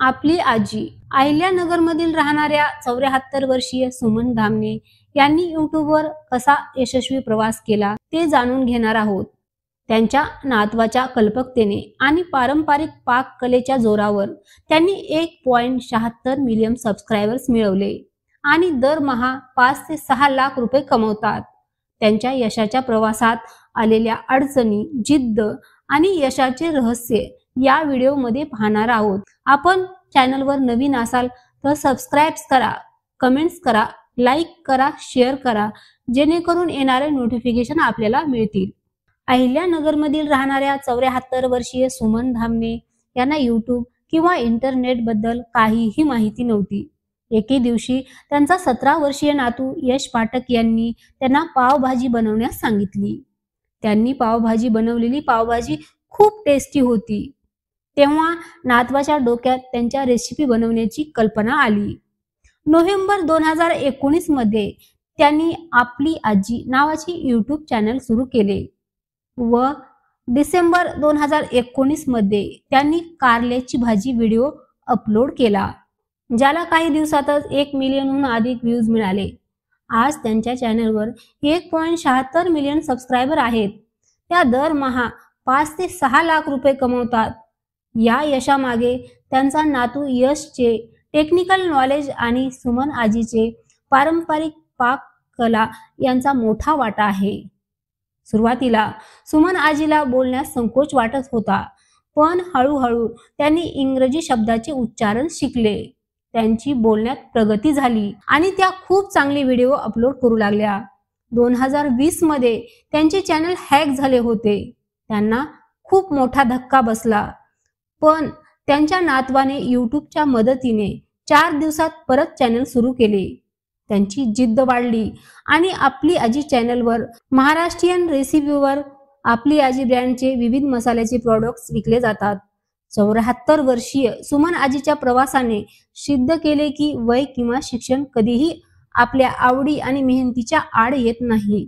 आपली आजी अहिल्यानगरमधील राहणाऱ्या 74 वर्षीय सुमन धामणे यांनी युट्यूबवर कसा यशस्वी प्रवास केला ते जाणून घेणार आहोत। त्यांच्या नातवाच्या कल्पकतेने आणि पारंपरिक पाककलेच्या जोरावर त्यांनी 1.76 मिलियन सबस्क्रायबर्स मिळवले आणि दरमहा 5 ते 6 लाख रुपये कमवतात। त्यांच्या यशाच्या प्रवासात आलेल्या अडचणी, जिद्द आणि यशाचे रहस्य या व्हिडिओमध्ये पाहणार आहोत। आपण चॅनलवर नवीन असाल तर सबस्क्राइब करा, कमेंट्स करा, लाईक करा, शेअर करा, जेणेकरून येणारे नोटिफिकेशन आपल्याला मिळतील। अहिल्यानगरमधील राहणाऱ्या 74 वर्षीय सुमन धामणे यांना यूट्यूब किंवा इंटरनेट बद्दल काहीही माहिती नव्हती। एके दिवशी त्यांचा 17 वर्षीय नातू यश पाठक यांनी त्यांना पावभाजी बनवण्यास सांगितली। त्यांनी पावभाजी बनवलेली पावभाजी खूप टेस्टी होती। तेव्हा नातवाच्या डोक्यात त्यांच्या रेसिपी बनवण्याची कल्पना आली। नोव्हेंबर 2019 मध्ये त्यांनी आपली आजी नावाचे यूट्यूब चॅनल सुरू केले व डिसेंबर 2019 मध्ये त्यांनी कारल्याची भाजी व्हिडिओ अपलोड केला, ज्याला काही दिवसातच 1 मिलियनहून अधिक व्ह्यूज मिळाले। आज त्यांच्या चॅनलवर 1.76 मिलियन सबस्क्रायबर आहेत। त्या दरमहा 5 ते 6 लाख रुपये कमवतात। या यशामागे त्यांचा नातू यशचे टेक्निकल नॉलेज आणि सुमन आजीचे पारंपरिक पाककला यांचा मोठा वाटा आहे। सुरुवातीला सुमन आजीला व्यास संकोच वाटत होता, पण हळूहळू त्यांनी इंग्रजी शब्दाचे उच्चारण शिकले। त्यांची बोलण्यात प्रगती झाली आणि त्या खूप चांगले व्हिडिओ अपलोड करू लागल्या। 2020 मध्ये त्यांचे चॅनल हॅक झाले होते। त्यांना खूप मोठा धक्का बसला, पण त्यांच्या नातवाने यूट्यूबच्या मदतीने 4 दिवसात परत चॅनल सुरू केले। त्यांची जिद्द वाढली आणि आपली आजी चॅनलवर महाराष्ट्रीयन रेसिपीवर आपली आजी ब्रँडचे विविध मसाल्याचे प्रोडक्ट्स विकले जातात। 74 वर्षीय सुमन आजीच्या प्रवासाने सिद्ध केले की वय किंवा शिक्षण कधीही आपल्या आवडी आणि मेहनतीच्या आड येत नाही।